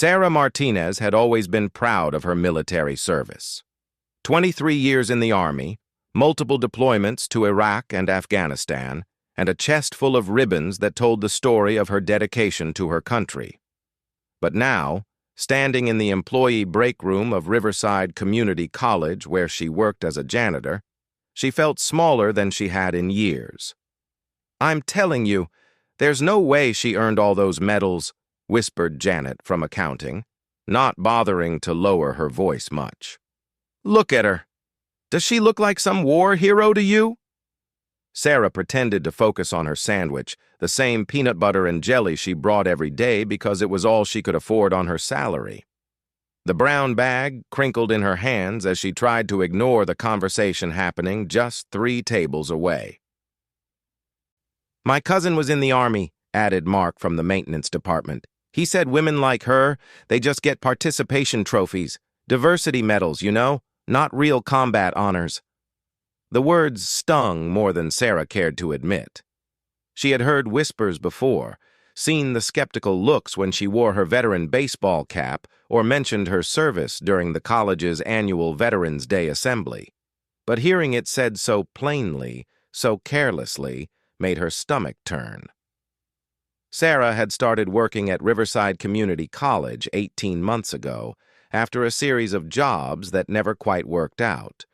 Sarah Martinez had always been proud of her military service. 23 years in the Army, multiple deployments to Iraq and Afghanistan, and a chest full of ribbons that told the story of her dedication to her country. But now, standing in the employee break room of Riverside Community College where she worked as a janitor, she felt smaller than she had in years. "I'm telling you, there's no way she earned all those medals," whispered Janet from accounting, not bothering to lower her voice much. "Look at her. Does she look like some war hero to you?" Sarah pretended to focus on her sandwich, the same peanut butter and jelly she brought every day because it was all she could afford on her salary. The brown bag crinkled in her hands as she tried to ignore the conversation happening just 3 tables away. "My cousin was in the Army," added Mark from the maintenance department. "He said women like her, they just get participation trophies, diversity medals, you know, not real combat honors." The words stung more than Sarah cared to admit. She had heard whispers before, seen the skeptical looks when she wore her veteran baseball cap or mentioned her service during the college's annual Veterans Day assembly. But hearing it said so plainly, so carelessly, made her stomach turn. Sarah had started working at Riverside Community College 18 months ago after a series of jobs that never quite worked out.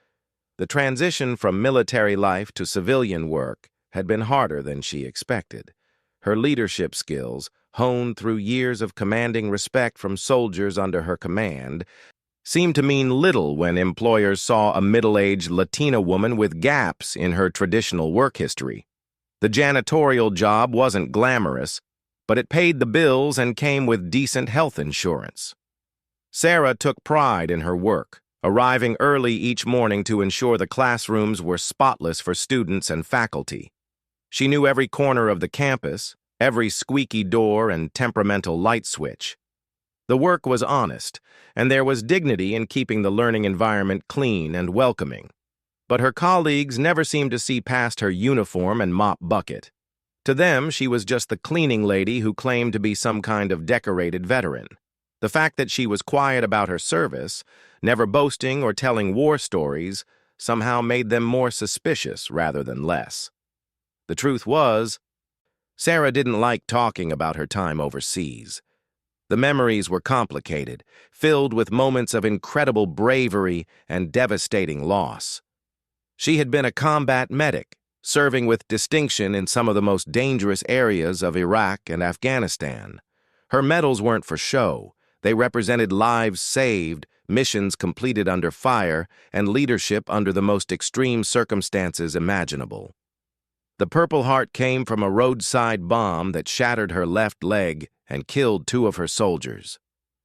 The transition from military life to civilian work had been harder than she expected. Her leadership skills, honed through years of commanding respect from soldiers under her command, seemed to mean little when employers saw a middle-aged Latina woman with gaps in her traditional work history. The janitorial job wasn't glamorous, but it paid the bills and came with decent health insurance. Sarah took pride in her work, arriving early each morning to ensure the classrooms were spotless for students and faculty. She knew every corner of the campus, every squeaky door and temperamental light switch. The work was honest, and there was dignity in keeping the learning environment clean and welcoming. But her colleagues never seemed to see past her uniform and mop bucket. To them, she was just the cleaning lady who claimed to be some kind of decorated veteran. The fact that she was quiet about her service, never boasting or telling war stories, somehow made them more suspicious rather than less. The truth was, Sarah didn't like talking about her time overseas. The memories were complicated, filled with moments of incredible bravery and devastating loss. She had been a combat medic, serving with distinction in some of the most dangerous areas of Iraq and Afghanistan. Her medals weren't for show. They represented lives saved, missions completed under fire, and leadership under the most extreme circumstances imaginable. The Purple Heart came from a roadside bomb that shattered her left leg and killed 2 of her soldiers.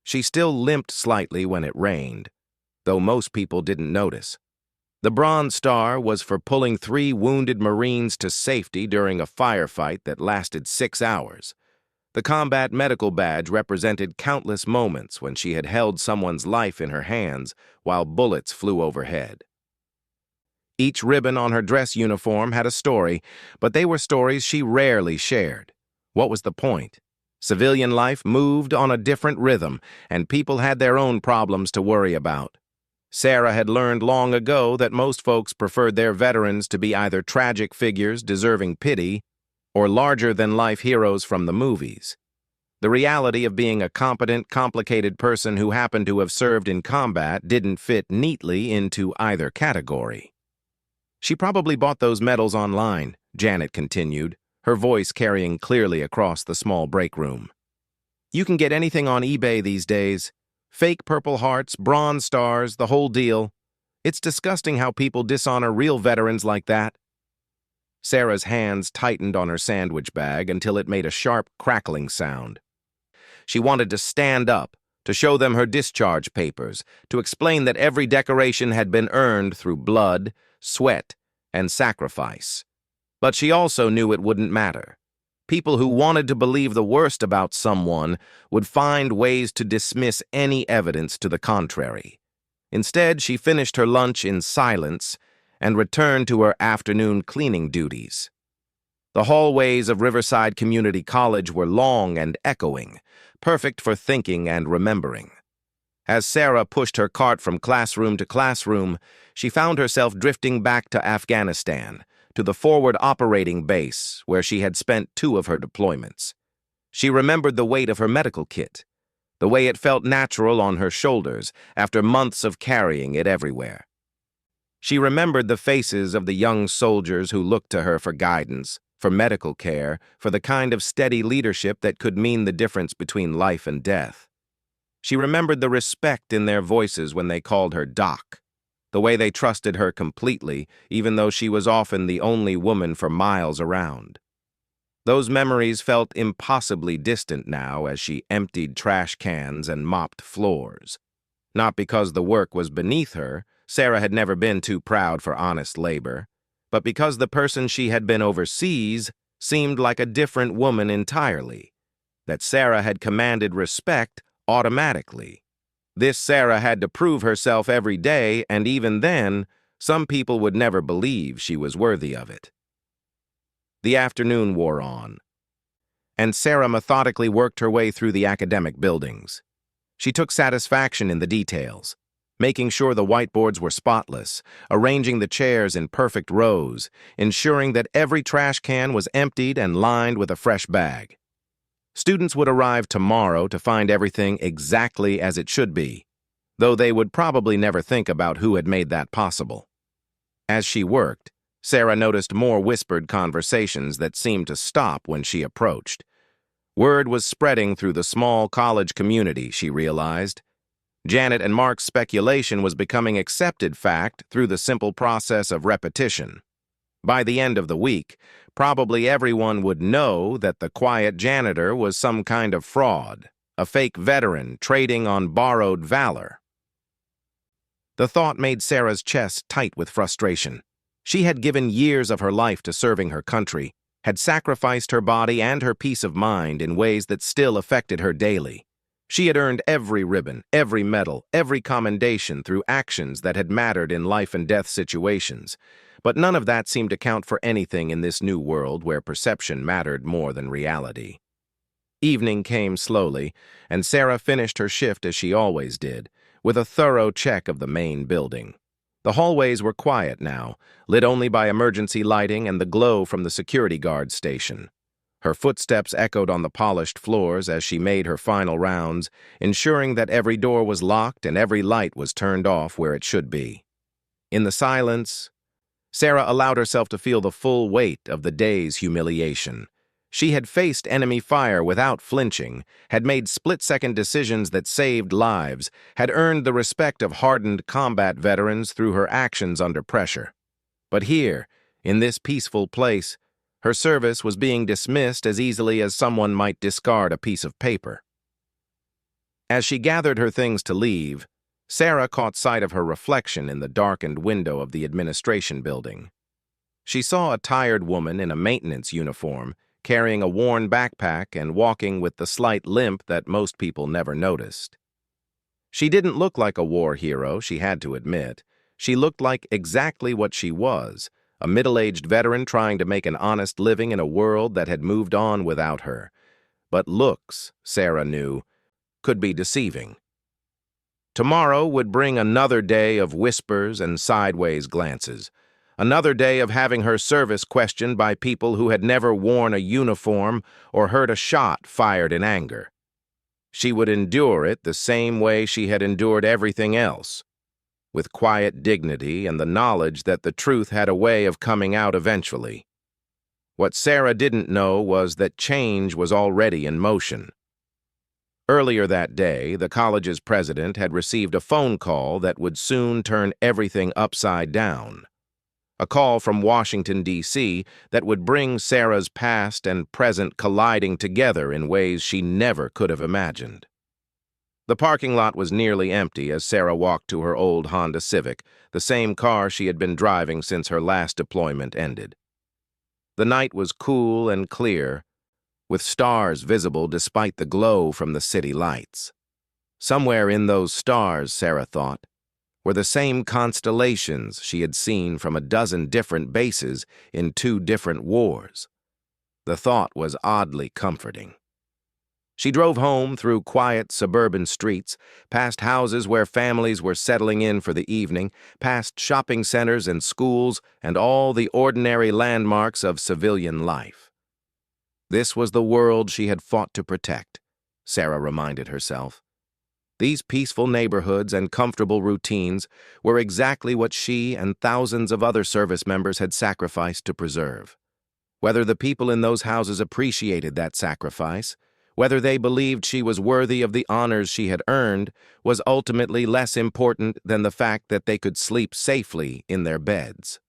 She still limped slightly when it rained, though most people didn't notice. The Bronze Star was for pulling 3 wounded Marines to safety during a firefight that lasted 6 hours. The Combat Medical Badge represented countless moments when she had held someone's life in her hands while bullets flew overhead. Each ribbon on her dress uniform had a story, but they were stories she rarely shared. What was the point? Civilian life moved on a different rhythm, and people had their own problems to worry about. Sarah had learned long ago that most folks preferred their veterans to be either tragic figures deserving pity or larger-than-life heroes from the movies. The reality of being a competent, complicated person who happened to have served in combat didn't fit neatly into either category. "She probably bought those medals online," Janet continued, her voice carrying clearly across the small break room. "You can get anything on eBay these days. Fake Purple Hearts, Bronze Stars, the whole deal. It's disgusting how people dishonor real veterans like that." Sarah's hands tightened on her sandwich bag until it made a sharp, crackling sound. She wanted to stand up, to show them her discharge papers, to explain that every decoration had been earned through blood, sweat, and sacrifice. But she also knew it wouldn't matter. People who wanted to believe the worst about someone would find ways to dismiss any evidence to the contrary. Instead, she finished her lunch in silence and returned to her afternoon cleaning duties. The hallways of Riverside Community College were long and echoing, perfect for thinking and remembering. As Sarah pushed her cart from classroom to classroom, she found herself drifting back to Afghanistan, to the forward operating base where she had spent 2 of her deployments. She remembered the weight of her medical kit, the way it felt natural on her shoulders after months of carrying it everywhere. She remembered the faces of the young soldiers who looked to her for guidance, for medical care, for the kind of steady leadership that could mean the difference between life and death. She remembered the respect in their voices when they called her Doc, the way they trusted her completely, even though she was often the only woman for miles around. Those memories felt impossibly distant now as she emptied trash cans and mopped floors. Not because the work was beneath her, Sarah had never been too proud for honest labor, but because the person she had been overseas seemed like a different woman entirely, that Sarah had commanded respect automatically. This Sarah had to prove herself every day, and even then, some people would never believe she was worthy of it. The afternoon wore on, and Sarah methodically worked her way through the academic buildings. She took satisfaction in the details, making sure the whiteboards were spotless, arranging the chairs in perfect rows, ensuring that every trash can was emptied and lined with a fresh bag. Students would arrive tomorrow to find everything exactly as it should be, though they would probably never think about who had made that possible. As she worked, Sarah noticed more whispered conversations that seemed to stop when she approached. Word was spreading through the small college community, she realized. Janet and Mark's speculation was becoming accepted fact through the simple process of repetition. By the end of the week, probably everyone would know that the quiet janitor was some kind of fraud, a fake veteran trading on borrowed valor. The thought made Sarah's chest tight with frustration. She had given years of her life to serving her country, had sacrificed her body and her peace of mind in ways that still affected her daily. She had earned every ribbon, every medal, every commendation through actions that had mattered in life and death situations. But none of that seemed to count for anything in this new world where perception mattered more than reality. Evening came slowly, and Sarah finished her shift as she always did, with a thorough check of the main building. The hallways were quiet now, lit only by emergency lighting and the glow from the security guard station. Her footsteps echoed on the polished floors as she made her final rounds, ensuring that every door was locked and every light was turned off where it should be. In the silence, Sarah allowed herself to feel the full weight of the day's humiliation. She had faced enemy fire without flinching, had made split-second decisions that saved lives, had earned the respect of hardened combat veterans through her actions under pressure. But here, in this peaceful place, her service was being dismissed as easily as someone might discard a piece of paper. As she gathered her things to leave, Sarah caught sight of her reflection in the darkened window of the administration building. She saw a tired woman in a maintenance uniform, carrying a worn backpack and walking with the slight limp that most people never noticed. She didn't look like a war hero, she had to admit. She looked like exactly what she was, a middle-aged veteran trying to make an honest living in a world that had moved on without her. But looks, Sarah knew, could be deceiving. Tomorrow would bring another day of whispers and sideways glances, another day of having her service questioned by people who had never worn a uniform or heard a shot fired in anger. She would endure it the same way she had endured everything else, with quiet dignity and the knowledge that the truth had a way of coming out eventually. What Sarah didn't know was that change was already in motion. Earlier that day, the college's president had received a phone call that would soon turn everything upside down. A call from Washington, D.C. that would bring Sarah's past and present colliding together in ways she never could have imagined. The parking lot was nearly empty as Sarah walked to her old Honda Civic, the same car she had been driving since her last deployment ended. The night was cool and clear, with stars visible despite the glow from the city lights. Somewhere in those stars, Sarah thought, were the same constellations she had seen from a dozen different bases in 2 different wars. The thought was oddly comforting. She drove home through quiet suburban streets, past houses where families were settling in for the evening, past shopping centers and schools, and all the ordinary landmarks of civilian life. This was the world she had fought to protect, Sarah reminded herself. These peaceful neighborhoods and comfortable routines were exactly what she and thousands of other service members had sacrificed to preserve. Whether the people in those houses appreciated that sacrifice, whether they believed she was worthy of the honors she had earned, was ultimately less important than the fact that they could sleep safely in their beds.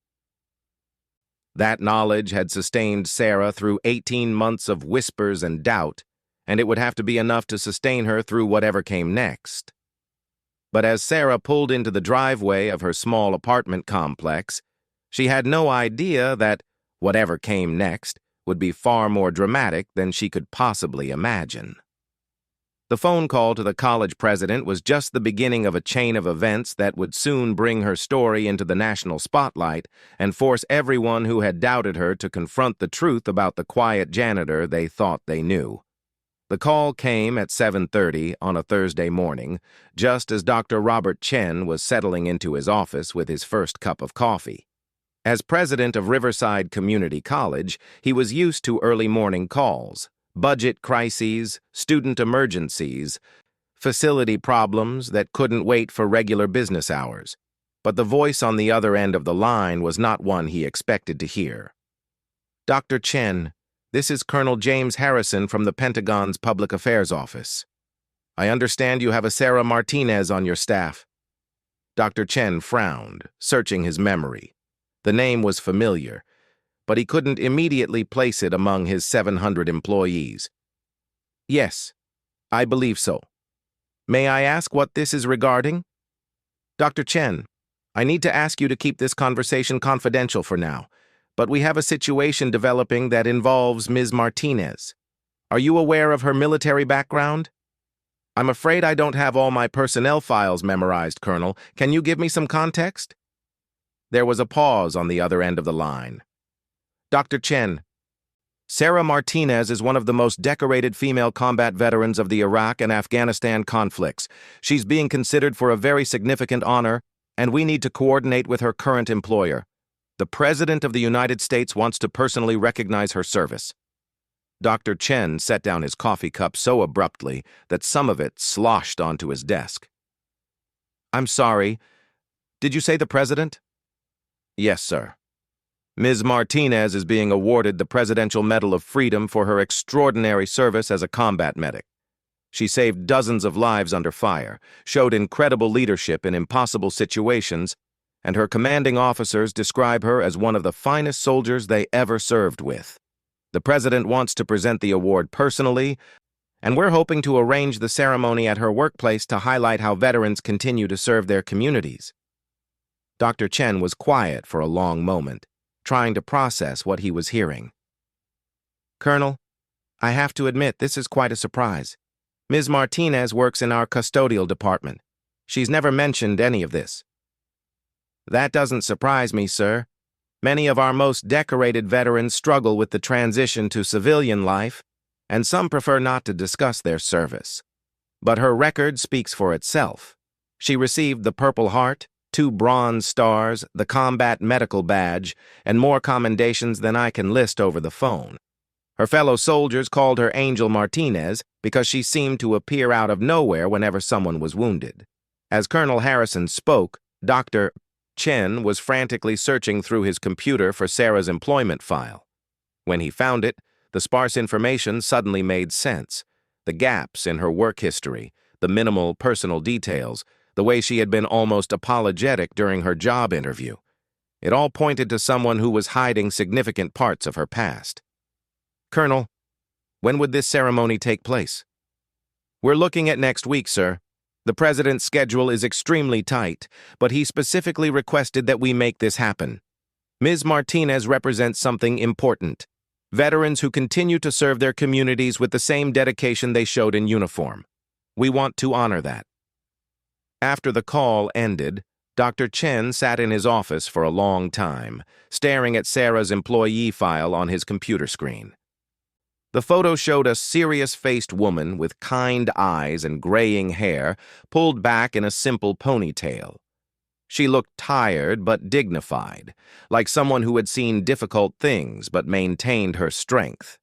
That knowledge had sustained Sarah through 18 months of whispers and doubt, and it would have to be enough to sustain her through whatever came next. But as Sarah pulled into the driveway of her small apartment complex, she had no idea that whatever came next would be far more dramatic than she could possibly imagine. The phone call to the college president was just the beginning of a chain of events that would soon bring her story into the national spotlight and force everyone who had doubted her to confront the truth about the quiet janitor they thought they knew. The call came at 7:30 on a Thursday morning, just as Dr. Robert Chen was settling into his office with his first cup of coffee. As president of Riverside Community College, he was used to early morning calls, budget crises, student emergencies, facility problems that couldn't wait for regular business hours. But the voice on the other end of the line was not one he expected to hear. "Dr. Chen, this is Colonel James Harrison from the Pentagon's Public Affairs Office. I understand you have a Sarah Martinez on your staff." Dr. Chen frowned, searching his memory. The name was familiar, but he couldn't immediately place it among his 700 employees. "Yes, I believe so. May I ask what this is regarding?" "Dr. Chen, I need to ask you to keep this conversation confidential for now, but we have a situation developing that involves Ms. Martinez. Are you aware of her military background?" "I'm afraid I don't have all my personnel files memorized, Colonel. Can you give me some context?" There was a pause on the other end of the line. "Dr. Chen, Sarah Martinez is one of the most decorated female combat veterans of the Iraq and Afghanistan conflicts. She's being considered for a very significant honor, and we need to coordinate with her current employer. The President of the United States wants to personally recognize her service." Dr. Chen set down his coffee cup so abruptly that some of it sloshed onto his desk. "I'm sorry. Did you say the President?" "Yes, sir. Ms. Martinez is being awarded the Presidential Medal of Freedom for her extraordinary service as a combat medic. She saved dozens of lives under fire, showed incredible leadership in impossible situations, and her commanding officers describe her as one of the finest soldiers they ever served with. The President wants to present the award personally, and we're hoping to arrange the ceremony at her workplace to highlight how veterans continue to serve their communities." Dr. Chen was quiet for a long moment, trying to process what he was hearing. "Colonel, I have to admit this is quite a surprise. Ms. Martinez works in our custodial department. She's never mentioned any of this." "That doesn't surprise me, sir. Many of our most decorated veterans struggle with the transition to civilian life, and some prefer not to discuss their service. But her record speaks for itself. She received the Purple Heart, 2 Bronze Stars, the Combat Medical Badge, and more commendations than I can list over the phone. Her fellow soldiers called her Angel Martinez because she seemed to appear out of nowhere whenever someone was wounded." As Colonel Harrison spoke, Dr. Chen was frantically searching through his computer for Sarah's employment file. When he found it, the sparse information suddenly made sense. The gaps in her work history, the minimal personal details, the way she had been almost apologetic during her job interview. It all pointed to someone who was hiding significant parts of her past. "Colonel, when would this ceremony take place?" "We're looking at next week, sir. The President's schedule is extremely tight, but he specifically requested that we make this happen. Ms. Martinez represents something important: veterans who continue to serve their communities with the same dedication they showed in uniform. We want to honor that." After the call ended, Dr. Chen sat in his office for a long time, staring at Sarah's employee file on his computer screen. The photo showed a serious-faced woman with kind eyes and graying hair pulled back in a simple ponytail. She looked tired but dignified, like someone who had seen difficult things but maintained her strength.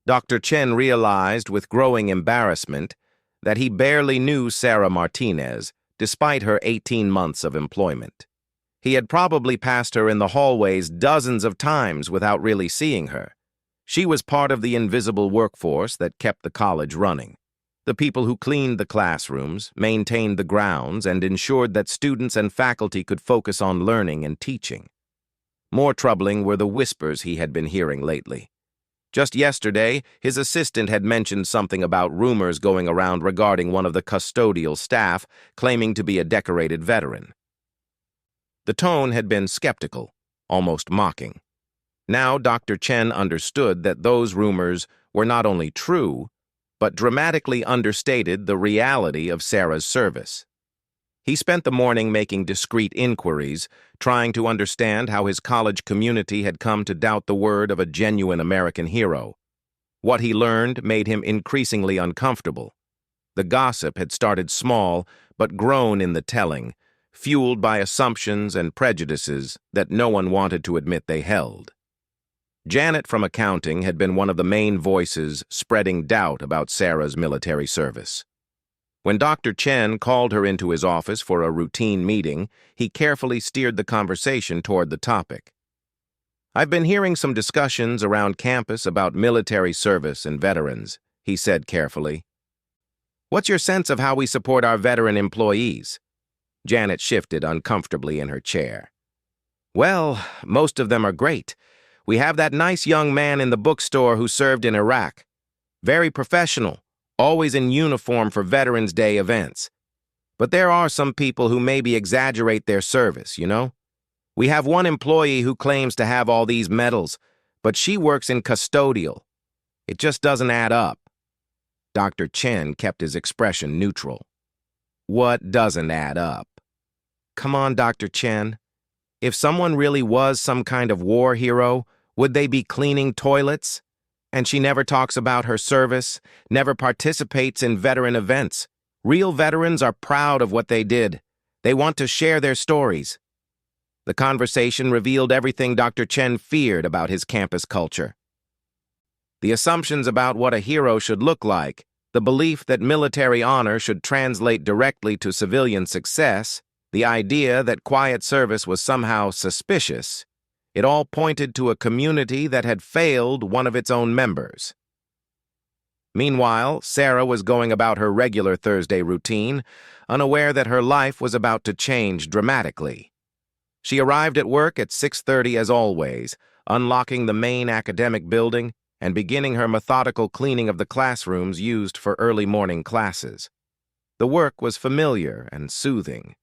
Dr. Chen realized with growing embarrassment that he barely knew Sarah Martinez, despite her 18 months of employment. He had probably passed her in the hallways dozens of times without really seeing her. She was part of the invisible workforce that kept the college running. The people who cleaned the classrooms, maintained the grounds, and ensured that students and faculty could focus on learning and teaching. More troubling were the whispers he had been hearing lately. Just yesterday, his assistant had mentioned something about rumors going around regarding one of the custodial staff claiming to be a decorated veteran. The tone had been skeptical, almost mocking. Now Dr. Chen understood that those rumors were not only true, but dramatically understated the reality of Sarah's service. He spent the morning making discreet inquiries, trying to understand how his college community had come to doubt the word of a genuine American hero. What he learned made him increasingly uncomfortable. The gossip had started small, but grown in the telling, fueled by assumptions and prejudices that no one wanted to admit they held. Janet from accounting had been one of the main voices spreading doubt about Sarah's military service. When Dr. Chen called her into his office for a routine meeting, he carefully steered the conversation toward the topic. "I've been hearing some discussions around campus about military service and veterans," he said carefully. "What's your sense of how we support our veteran employees?" Janet shifted uncomfortably in her chair. "Well, most of them are great. We have that nice young man in the bookstore who served in Iraq. Very professional, always in uniform for Veterans Day events. But there are some people who maybe exaggerate their service, you know? We have one employee who claims to have all these medals, but she works in custodial. It just doesn't add up." Dr. Chen kept his expression neutral. "What doesn't add up?" "Come on, Dr. Chen. If someone really was some kind of war hero, would they be cleaning toilets? And she never talks about her service, never participates in veteran events. Real veterans are proud of what they did. They want to share their stories." The conversation revealed everything Dr. Chen feared about his campus culture. The assumptions about what a hero should look like, the belief that military honor should translate directly to civilian success, the idea that quiet service was somehow suspicious, it all pointed to a community that had failed one of its own members. Meanwhile, Sarah was going about her regular Thursday routine, unaware that her life was about to change dramatically. She arrived at work at 6:30 as always, unlocking the main academic building and beginning her methodical cleaning of the classrooms used for early morning classes. The work was familiar and soothing,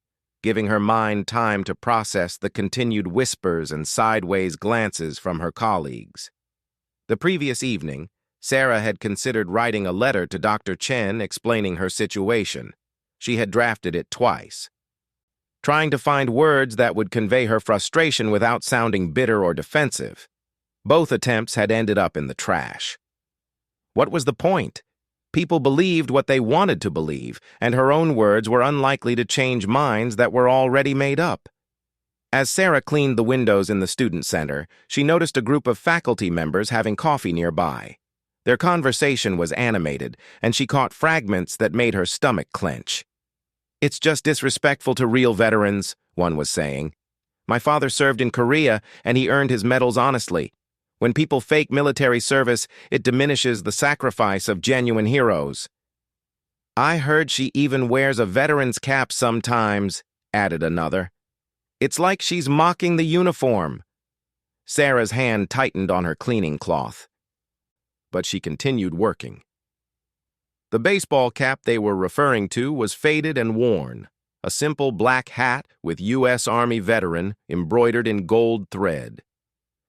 giving her mind time to process the continued whispers and sideways glances from her colleagues. The previous evening, Sarah had considered writing a letter to Dr. Chen explaining her situation. She had drafted it twice, trying to find words that would convey her frustration without sounding bitter or defensive. Both attempts had ended up in the trash. What was the point? People believed what they wanted to believe, and her own words were unlikely to change minds that were already made up. As Sarah cleaned the windows in the student center, she noticed a group of faculty members having coffee nearby. Their conversation was animated, and she caught fragments that made her stomach clench. "It's just disrespectful to real veterans," one was saying. "My father served in Korea, and he earned his medals honestly. When people fake military service, it diminishes the sacrifice of genuine heroes." "I heard she even wears a veteran's cap sometimes," added another. "It's like she's mocking the uniform." Sarah's hand tightened on her cleaning cloth, but she continued working. The baseball cap they were referring to was faded and worn, a simple black hat with U.S. Army veteran embroidered in gold thread.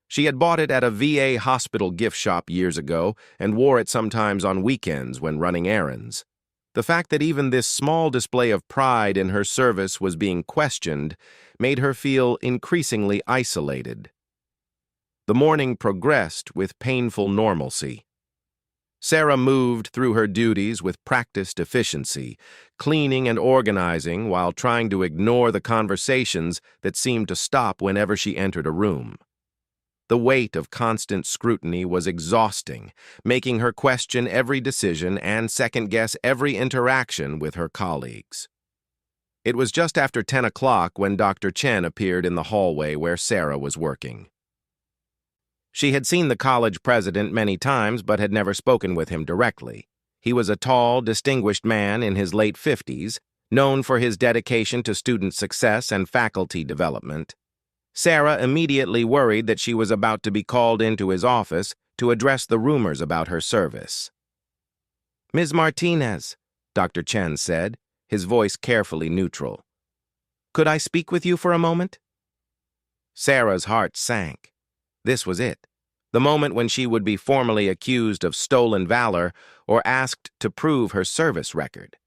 She had bought it at a VA hospital gift shop years ago and wore it sometimes on weekends when running errands. The fact that even this small display of pride in her service was being questioned made her feel increasingly isolated. The morning progressed with painful normalcy. Sarah moved through her duties with practiced efficiency, cleaning and organizing while trying to ignore the conversations that seemed to stop whenever she entered a room. The weight of constant scrutiny was exhausting, making her question every decision and second-guess every interaction with her colleagues. It was just after 10 o'clock when Dr. Chen appeared in the hallway where Sarah was working. She had seen the college president many times but had never spoken with him directly. He was a tall, distinguished man in his late 50s, known for his dedication to student success and faculty development. Sarah immediately worried that she was about to be called into his office to address the rumors about her service. "Ms. Martinez," Dr. Chen said, his voice carefully neutral. "Could I speak with you for a moment?" Sarah's heart sank. This was it, the moment when she would be formally accused of stolen valor or asked to prove her service record.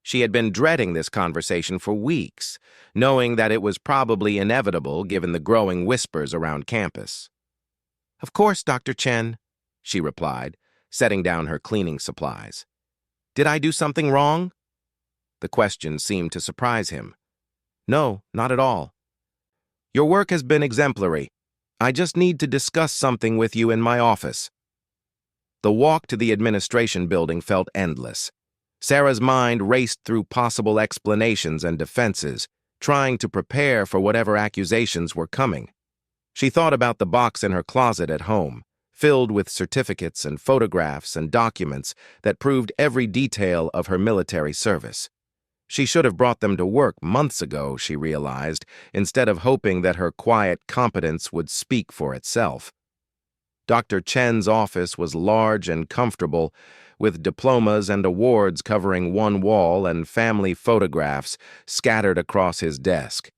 She had been dreading this conversation for weeks, knowing that it was probably inevitable given the growing whispers around campus. "Of course, Dr. Chen," she replied, setting down her cleaning supplies. "Did I do something wrong?" The question seemed to surprise him. "No, not at all. Your work has been exemplary. I just need to discuss something with you in my office." The walk to the administration building felt endless. Sarah's mind raced through possible explanations and defenses, trying to prepare for whatever accusations were coming. She thought about the box in her closet at home, filled with certificates and photographs and documents that proved every detail of her military service. She should have brought them to work months ago, she realized, instead of hoping that her quiet competence would speak for itself. Dr. Chen's office was large and comfortable, with diplomas and awards covering one wall and family photographs scattered across his desk.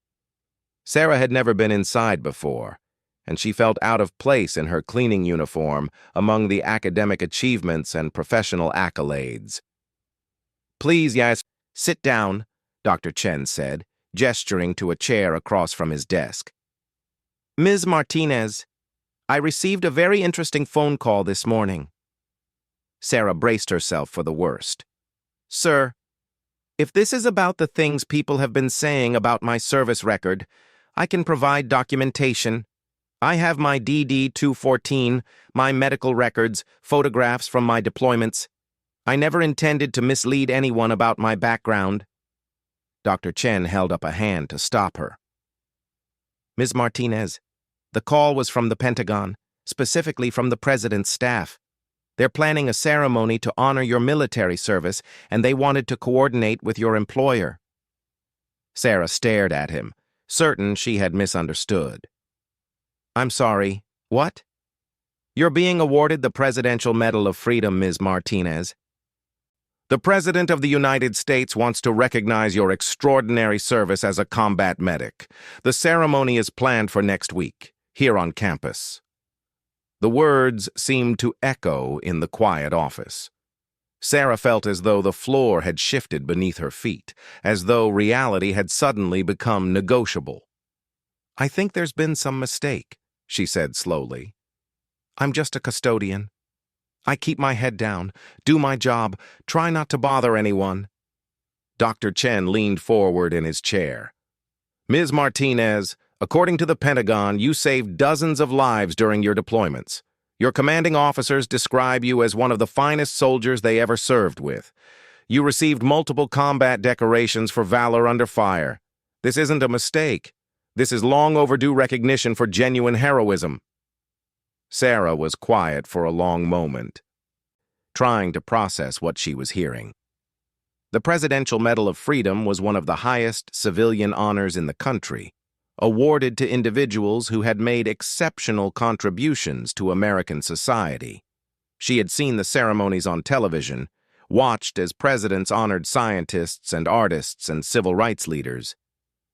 Sarah had never been inside before, and she felt out of place in her cleaning uniform among the academic achievements and professional accolades. "Please, yes, sit down," Dr. Chen said, gesturing to a chair across from his desk. "Ms. Martinez, I received a very interesting phone call this morning." Sarah braced herself for the worst. "Sir, if this is about the things people have been saying about my service record, I can provide documentation. I have my DD-214, my medical records, photographs from my deployments. I never intended to mislead anyone about my background." Dr. Chen held up a hand to stop her. "Ms. Martinez, the call was from the Pentagon, specifically from the President's staff. They're planning a ceremony to honor your military service, and they wanted to coordinate with your employer." Sarah stared at him, certain she had misunderstood. "I'm sorry, what?" "You're being awarded the Presidential Medal of Freedom, Ms. Martinez. The President of the United States wants to recognize your extraordinary service as a combat medic. The ceremony is planned for next week, here on campus." The words seemed to echo in the quiet office. Sarah felt as though the floor had shifted beneath her feet, as though reality had suddenly become negotiable. "I think there's been some mistake," she said slowly. "I'm just a custodian. I keep my head down, do my job, try not to bother anyone." Dr. Chen leaned forward in his chair. "Ms. Martinez, according to the Pentagon, you saved dozens of lives during your deployments. Your commanding officers describe you as one of the finest soldiers they ever served with. You received multiple combat decorations for valor under fire. This isn't a mistake. This is long overdue recognition for genuine heroism." Sarah was quiet for a long moment, trying to process what she was hearing. The Presidential Medal of Freedom was one of the highest civilian honors in the country, awarded to individuals who had made exceptional contributions to American society. She had seen the ceremonies on television, watched as presidents honored scientists and artists and civil rights leaders.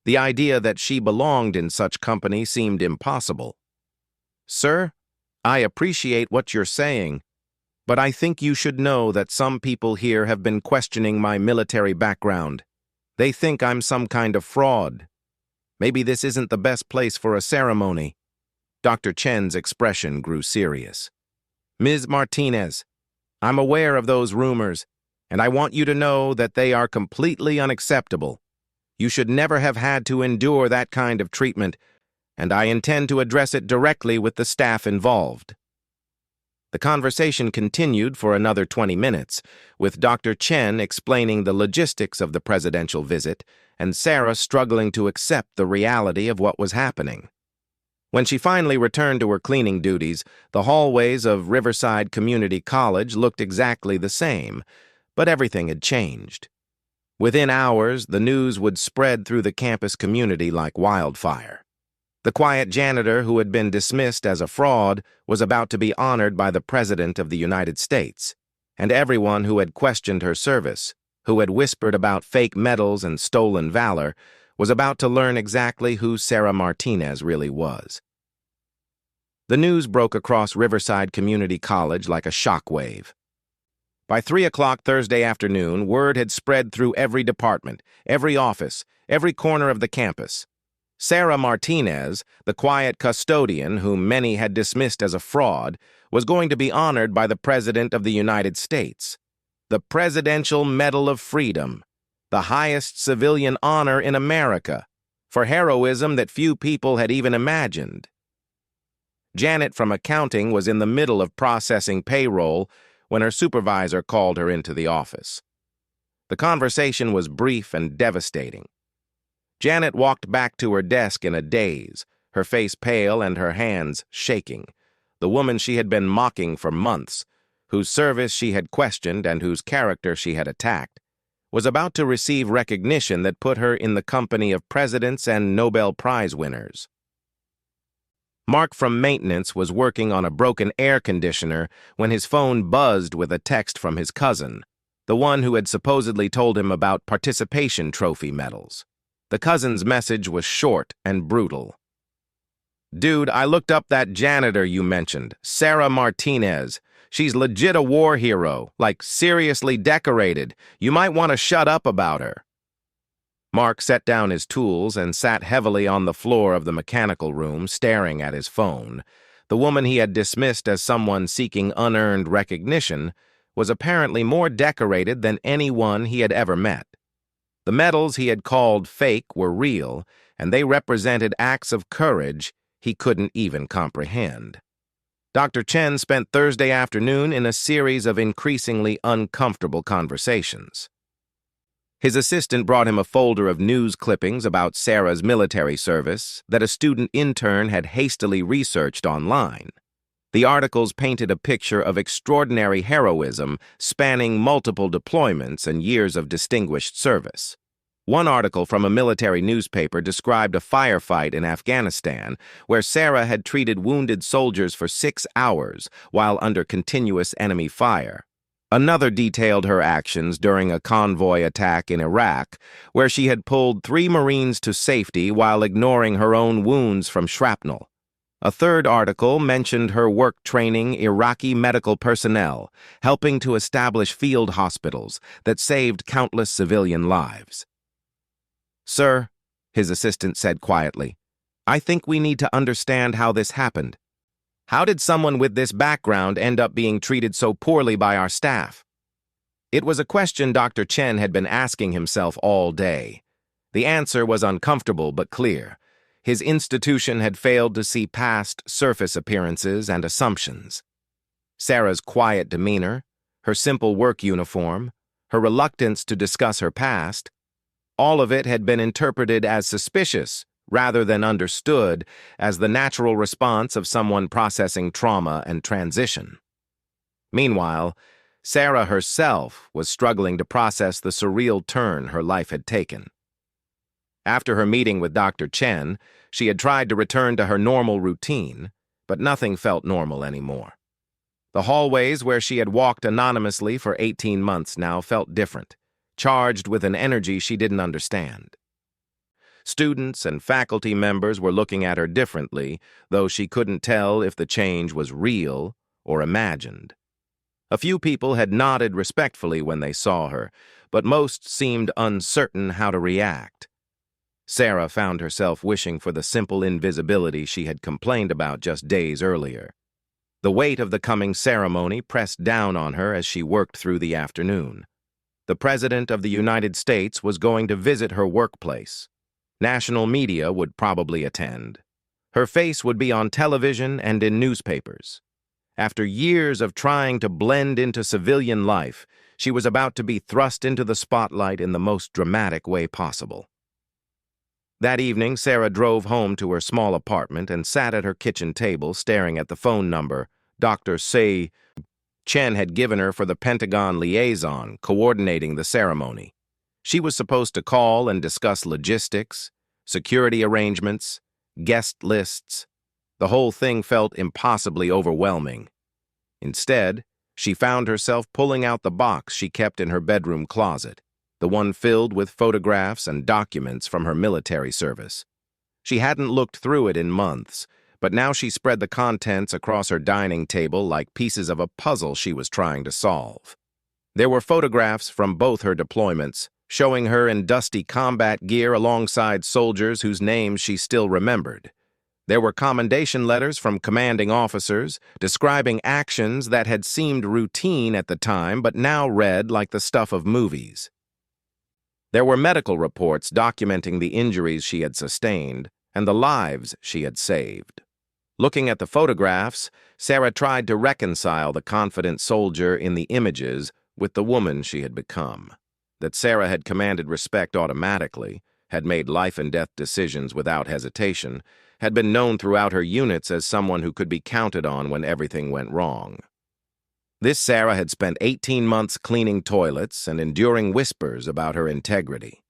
The idea that she belonged in such company seemed impossible. "Sir, I appreciate what you're saying, but I think you should know that some people here have been questioning my military background. They think I'm some kind of fraud. Maybe this isn't the best place for a ceremony." Dr. Chen's expression grew serious. "Ms. Martinez, I'm aware of those rumors, and I want you to know that they are completely unacceptable. You should never have had to endure that kind of treatment, and I intend to address it directly with the staff involved." The conversation continued for another 20 minutes, with Dr. Chen explaining the logistics of the presidential visit and Sarah struggling to accept the reality of what was happening. When she finally returned to her cleaning duties, the hallways of Riverside Community College looked exactly the same, but everything had changed. Within hours, the news would spread through the campus community like wildfire. The quiet janitor who had been dismissed as a fraud was about to be honored by the President of the United States, and everyone who had questioned her service, who had whispered about fake medals and stolen valor, was about to learn exactly who Sarah Martinez really was. The news broke across Riverside Community College like a shockwave. By 3 o'clock Thursday afternoon, word had spread through every department, every office, every corner of the campus. Sarah Martinez, the quiet custodian whom many had dismissed as a fraud, was going to be honored by the President of the United States. The Presidential Medal of Freedom, the highest civilian honor in America, for heroism that few people had even imagined. Janet from accounting was in the middle of processing payroll when her supervisor called her into the office. The conversation was brief and devastating. Janet walked back to her desk in a daze, her face pale and her hands shaking. The woman she had been mocking for months, whose service she had questioned and whose character she had attacked, was about to receive recognition that put her in the company of presidents and Nobel Prize winners. Mark from maintenance was working on a broken air conditioner when his phone buzzed with a text from his cousin, the one who had supposedly told him about participation trophy medals. The cousin's message was short and brutal. "Dude, I looked up that janitor you mentioned, Sarah Martinez. She's legit a war hero, like seriously decorated. You might want to shut up about her." Mark set down his tools and sat heavily on the floor of the mechanical room, staring at his phone. The woman he had dismissed as someone seeking unearned recognition was apparently more decorated than anyone he had ever met. The medals he had called fake were real, and they represented acts of courage he couldn't even comprehend. Dr. Chen spent Thursday afternoon in a series of increasingly uncomfortable conversations. His assistant brought him a folder of news clippings about Sarah's military service that a student intern had hastily researched online. The articles painted a picture of extraordinary heroism spanning multiple deployments and years of distinguished service. One article from a military newspaper described a firefight in Afghanistan where Sarah had treated wounded soldiers for 6 hours while under continuous enemy fire. Another detailed her actions during a convoy attack in Iraq, where she had pulled 3 Marines to safety while ignoring her own wounds from shrapnel. A third article mentioned her work training Iraqi medical personnel, helping to establish field hospitals that saved countless civilian lives. "Sir," his assistant said quietly, "I think we need to understand how this happened. How did someone with this background end up being treated so poorly by our staff?" It was a question Dr. Chen had been asking himself all day. The answer was uncomfortable but clear. His institution had failed to see past surface appearances and assumptions. Sarah's quiet demeanor, her simple work uniform, her reluctance to discuss her past, all of it had been interpreted as suspicious rather than understood as the natural response of someone processing trauma and transition. Meanwhile, Sarah herself was struggling to process the surreal turn her life had taken. After her meeting with Dr. Chen, she had tried to return to her normal routine, but nothing felt normal anymore. The hallways where she had walked anonymously for 18 months now felt different, charged with an energy she didn't understand. Students and faculty members were looking at her differently, though she couldn't tell if the change was real or imagined. A few people had nodded respectfully when they saw her, but most seemed uncertain how to react. Sarah found herself wishing for the simple invisibility she had complained about just days earlier. The weight of the coming ceremony pressed down on her as she worked through the afternoon. The President of the United States was going to visit her workplace. National media would probably attend. Her face would be on television and in newspapers. After years of trying to blend into civilian life, she was about to be thrust into the spotlight in the most dramatic way possible. That evening, Sarah drove home to her small apartment and sat at her kitchen table staring at the phone number Dr. Say Chen had given her for the Pentagon liaison coordinating the ceremony. She was supposed to call and discuss logistics, security arrangements, guest lists. The whole thing felt impossibly overwhelming. Instead, she found herself pulling out the box she kept in her bedroom closet, the one filled with photographs and documents from her military service. She hadn't looked through it in months, but now she spread the contents across her dining table like pieces of a puzzle she was trying to solve. There were photographs from both her deployments, showing her in dusty combat gear alongside soldiers whose names she still remembered. There were commendation letters from commanding officers describing actions that had seemed routine at the time but now read like the stuff of movies. There were medical reports documenting the injuries she had sustained and the lives she had saved. Looking at the photographs, Sarah tried to reconcile the confident soldier in the images with the woman she had become. That Sarah had commanded respect automatically, had made life-and-death decisions without hesitation, had been known throughout her units as someone who could be counted on when everything went wrong. This Sarah had spent 18 months cleaning toilets and enduring whispers about her integrity.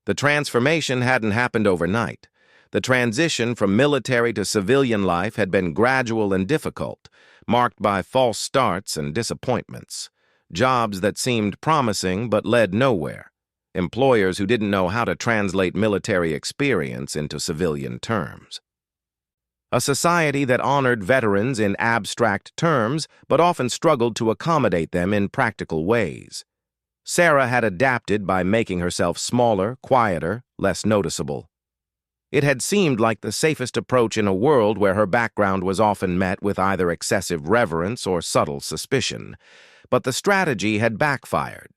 The transformation hadn't happened overnight. The transition from military to civilian life had been gradual and difficult, marked by false starts and disappointments, jobs that seemed promising but led nowhere, employers who didn't know how to translate military experience into civilian terms. A society that honored veterans in abstract terms but often struggled to accommodate them in practical ways. Sarah had adapted by making herself smaller, quieter, less noticeable. It had seemed like the safest approach in a world where her background was often met with either excessive reverence or subtle suspicion. But the strategy had backfired,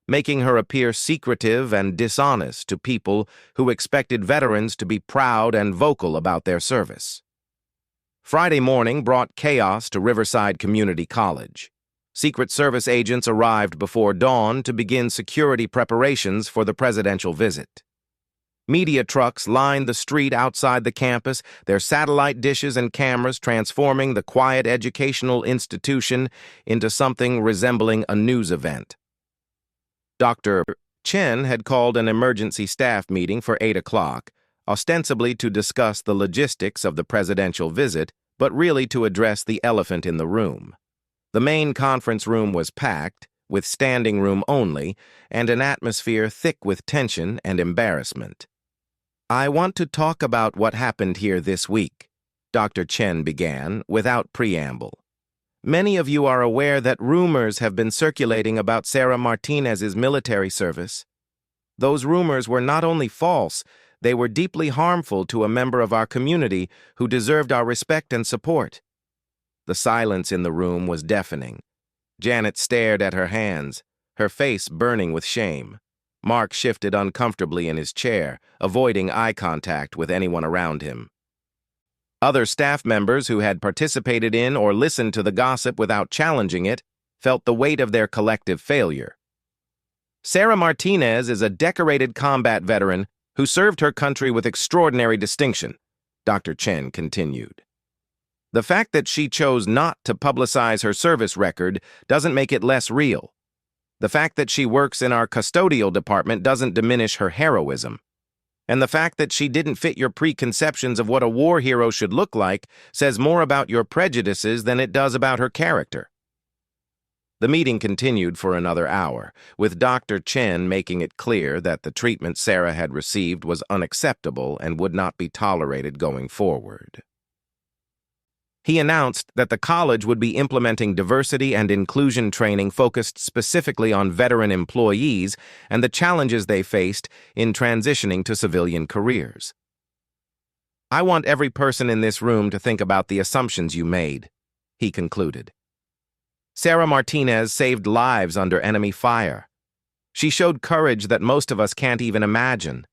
making her appear secretive and dishonest to people who expected veterans to be proud and vocal about their service. Friday morning brought chaos to Riverside Community College. Secret Service agents arrived before dawn to begin security preparations for the presidential visit. Media trucks lined the street outside the campus, their satellite dishes and cameras transforming the quiet educational institution into something resembling a news event. Dr. Chen had called an emergency staff meeting for 8 o'clock, ostensibly to discuss the logistics of the presidential visit, but really to address the elephant in the room. The main conference room was packed, with standing room only, and an atmosphere thick with tension and embarrassment. "I want to talk about what happened here this week," Dr. Chen began, without preamble. "Many of you are aware that rumors have been circulating about Sarah Martinez's military service. Those rumors were not only false, they were deeply harmful to a member of our community who deserved our respect and support." The silence in the room was deafening. Janet stared at her hands, her face burning with shame. Mark shifted uncomfortably in his chair, avoiding eye contact with anyone around him. Other staff members who had participated in or listened to the gossip without challenging it felt the weight of their collective failure. "Sarah Martinez is a decorated combat veteran who served her country with extraordinary distinction," Dr. Chen continued. "The fact that she chose not to publicize her service record doesn't make it less real. The fact that she works in our custodial department doesn't diminish her heroism. And the fact that she didn't fit your preconceptions of what a war hero should look like says more about your prejudices than it does about her character." The meeting continued for another hour, with Dr. Chen making it clear that the treatment Sarah had received was unacceptable and would not be tolerated going forward. He announced that the college would be implementing diversity and inclusion training focused specifically on veteran employees and the challenges they faced in transitioning to civilian careers. "I want every person in this room to think about the assumptions you made," he concluded. Sarah Martinez saved lives under enemy fire. She showed courage that most of us can't even imagine.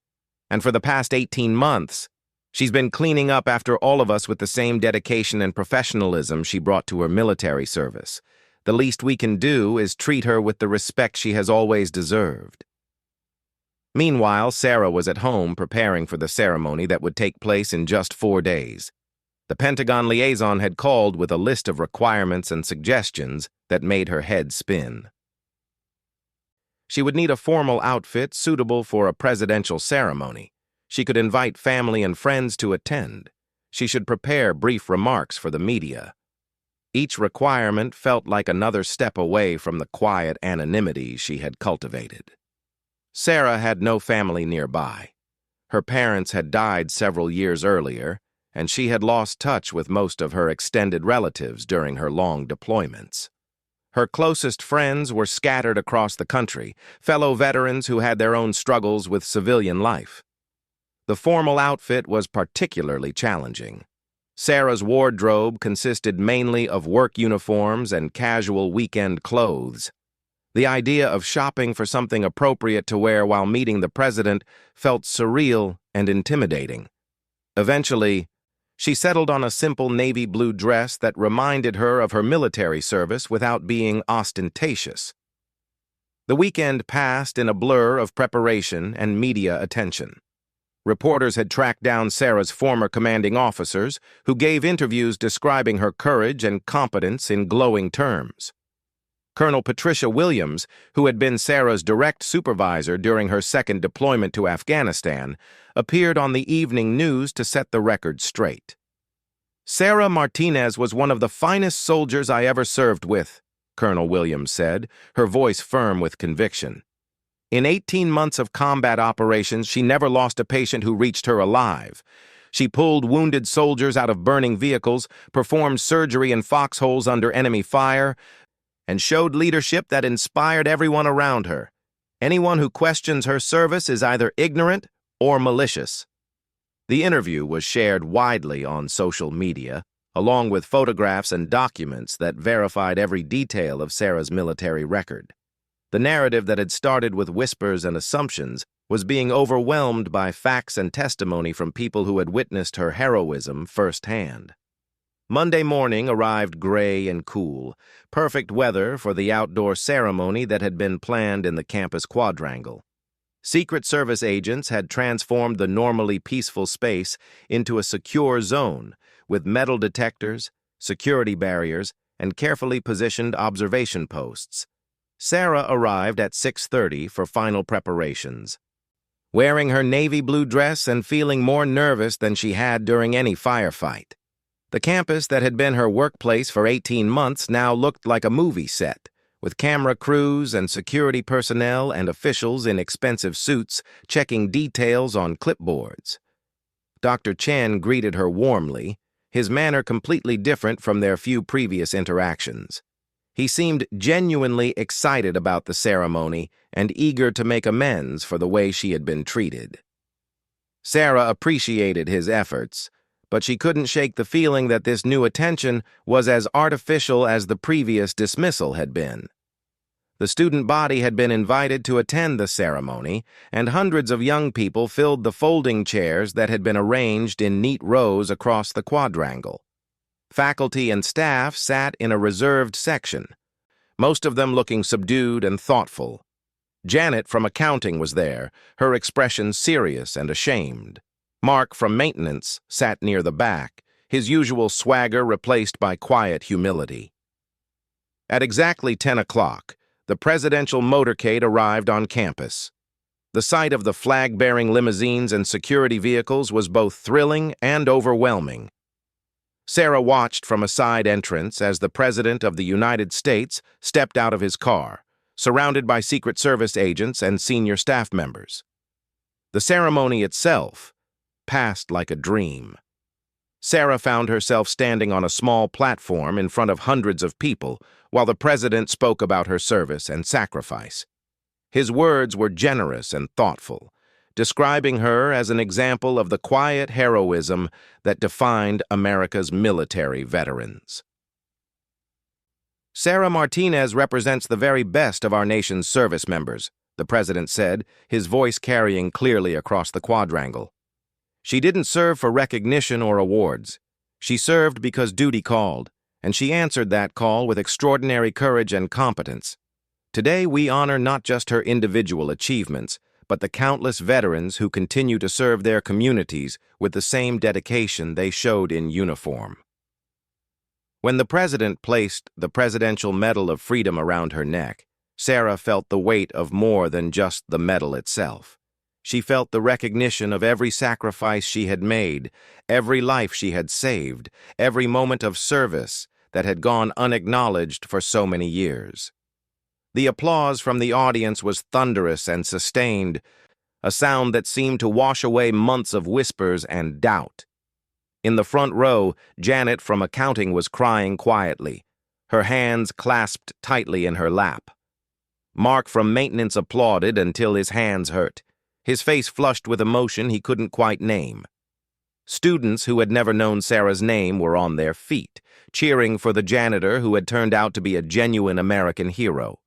And for the past 18 months, she's been cleaning up after all of us with the same dedication and professionalism she brought to her military service. The least we can do is treat her with the respect she has always deserved. Meanwhile, Sarah was at home preparing for the ceremony that would take place in just 4 days. The Pentagon liaison had called with a list of requirements and suggestions that made her head spin. She would need a formal outfit suitable for a presidential ceremony. She could invite family and friends to attend. She should prepare brief remarks for the media. Each requirement felt like another step away from the quiet anonymity she had cultivated. Sarah had no family nearby. Her parents had died several years earlier, and she had lost touch with most of her extended relatives during her long deployments. Her closest friends were scattered across the country, fellow veterans who had their own struggles with civilian life. The formal outfit was particularly challenging. Sarah's wardrobe consisted mainly of work uniforms and casual weekend clothes. The idea of shopping for something appropriate to wear while meeting the president felt surreal and intimidating. Eventually, she settled on a simple navy blue dress that reminded her of her military service without being ostentatious. The weekend passed in a blur of preparation and media attention. Reporters had tracked down Sarah's former commanding officers, who gave interviews describing her courage and competence in glowing terms. Colonel Patricia Williams, who had been Sarah's direct supervisor during her second deployment to Afghanistan, appeared on the evening news to set the record straight. "Sarah Martinez was one of the finest soldiers I ever served with," Colonel Williams said, her voice firm with conviction. "In 18 months of combat operations, she never lost a patient who reached her alive. She pulled wounded soldiers out of burning vehicles, performed surgery in foxholes under enemy fire, and showed leadership that inspired everyone around her. Anyone who questions her service is either ignorant or malicious." The interview was shared widely on social media, along with photographs and documents that verified every detail of Sarah's military record. The narrative that had started with whispers and assumptions was being overwhelmed by facts and testimony from people who had witnessed her heroism firsthand. Monday morning arrived gray and cool, perfect weather for the outdoor ceremony that had been planned in the campus quadrangle. Secret Service agents had transformed the normally peaceful space into a secure zone with metal detectors, security barriers, and carefully positioned observation posts. Sarah arrived at 6:30 for final preparations. Wearing her navy blue dress and feeling more nervous than she had during any firefight. The campus that had been her workplace for 18 months now looked like a movie set, with camera crews and security personnel and officials in expensive suits checking details on clipboards. Dr. Chen greeted her warmly, his manner completely different from their few previous interactions. He seemed genuinely excited about the ceremony and eager to make amends for the way she had been treated. Sarah appreciated his efforts, but she couldn't shake the feeling that this new attention was as artificial as the previous dismissal had been. The student body had been invited to attend the ceremony, and hundreds of young people filled the folding chairs that had been arranged in neat rows across the quadrangle. Faculty and staff sat in a reserved section, most of them looking subdued and thoughtful. Janet from accounting was there, her expression serious and ashamed. Mark from maintenance sat near the back, his usual swagger replaced by quiet humility. At exactly 10 o'clock, the presidential motorcade arrived on campus. The sight of the flag-bearing limousines and security vehicles was both thrilling and overwhelming. Sarah watched from a side entrance as the President of the United States stepped out of his car, surrounded by Secret Service agents and senior staff members. The ceremony itself passed like a dream. Sarah found herself standing on a small platform in front of hundreds of people while the president spoke about her service and sacrifice. His words were generous and thoughtful, describing her as an example of the quiet heroism that defined America's military veterans. "Sarah Martinez represents the very best of our nation's service members," the president said, his voice carrying clearly across the quadrangle. "She didn't serve for recognition or awards. She served because duty called, and she answered that call with extraordinary courage and competence. Today we honor not just her individual achievements, but the countless veterans who continue to serve their communities with the same dedication they showed in uniform." When the president placed the Presidential Medal of Freedom around her neck, Sarah felt the weight of more than just the medal itself. She felt the recognition of every sacrifice she had made, every life she had saved, every moment of service that had gone unacknowledged for so many years. The applause from the audience was thunderous and sustained, a sound that seemed to wash away months of whispers and doubt. In the front row, Janet from accounting was crying quietly, her hands clasped tightly in her lap. Mark from maintenance applauded until his hands hurt, his face flushed with emotion he couldn't quite name. Students who had never known Sarah's name were on their feet, cheering for the janitor who had turned out to be a genuine American hero.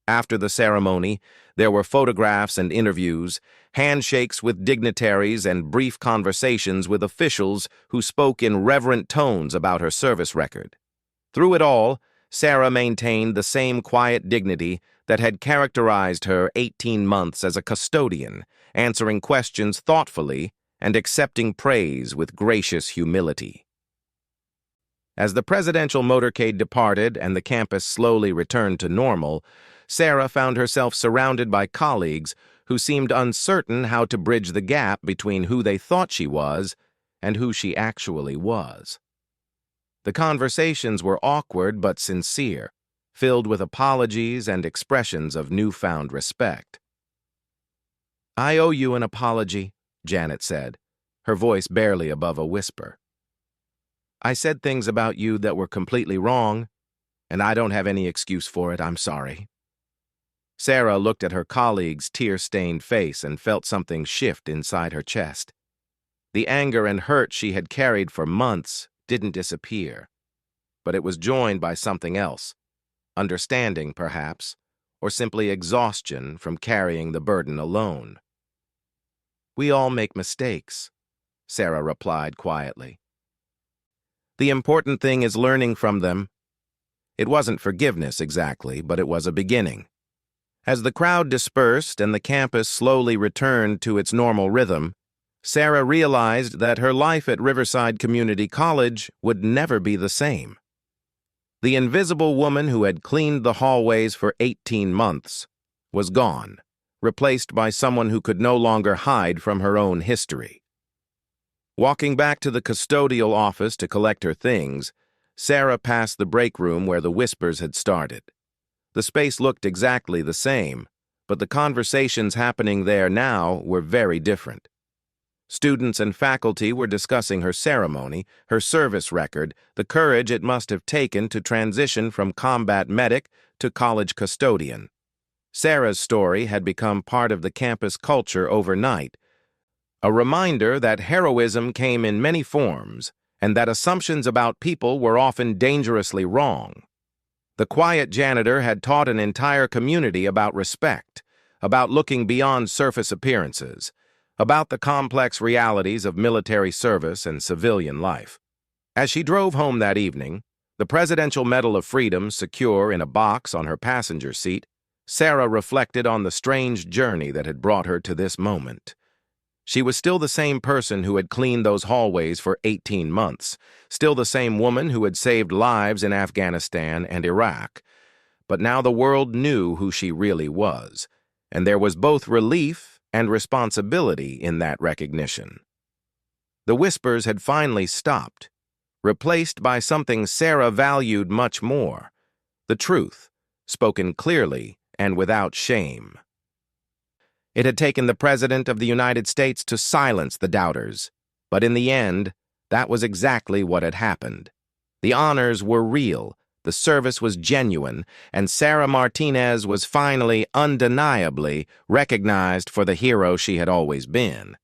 After the ceremony, there were photographs and interviews, handshakes with dignitaries, and brief conversations with officials who spoke in reverent tones about her service record. Through it all, Sarah maintained the same quiet dignity that had characterized her 18 months as a custodian, answering questions thoughtfully and accepting praise with gracious humility. As the presidential motorcade departed and the campus slowly returned to normal, Sarah found herself surrounded by colleagues who seemed uncertain how to bridge the gap between who they thought she was and who she actually was. The conversations were awkward but sincere, filled with apologies and expressions of newfound respect. "I owe you an apology," Janet said, her voice barely above a whisper. "I said things about you that were completely wrong, and I don't have any excuse for it. I'm sorry." Sarah looked at her colleague's tear-stained face and felt something shift inside her chest. The anger and hurt she had carried for months didn't disappear, but it was joined by something else, understanding, perhaps, or simply exhaustion from carrying the burden alone. "We all make mistakes," Sarah replied quietly. "The important thing is learning from them." It wasn't forgiveness exactly, but it was a beginning. As the crowd dispersed and the campus slowly returned to its normal rhythm, Sarah realized that her life at Riverside Community College would never be the same. The invisible woman who had cleaned the hallways for 18 months was gone, replaced by someone who could no longer hide from her own history. Walking back to the custodial office to collect her things, Sarah passed the break room where the whispers had started. The space looked exactly the same, but the conversations happening there now were very different. Students and faculty were discussing her ceremony, her service record, the courage it must have taken to transition from combat medic to college custodian. Sarah's story had become part of the campus culture overnight, a reminder that heroism came in many forms and that assumptions about people were often dangerously wrong. The quiet janitor had taught an entire community about respect, about looking beyond surface appearances, about the complex realities of military service and civilian life. As she drove home that evening, the Presidential Medal of Freedom secure in a box on her passenger seat, Sarah reflected on the strange journey that had brought her to this moment. She was still the same person who had cleaned those hallways for 18 months, still the same woman who had saved lives in Afghanistan and Iraq. But now the world knew who she really was, and there was both relief and responsibility in that recognition. The whispers had finally stopped, replaced by something Sarah valued much more, the truth, spoken clearly and without shame. It had taken the President of the United States to silence the doubters, but in the end, that was exactly what had happened. The honors were real, the service was genuine, and Sarah Martinez was finally, undeniably, recognized for the hero she had always been.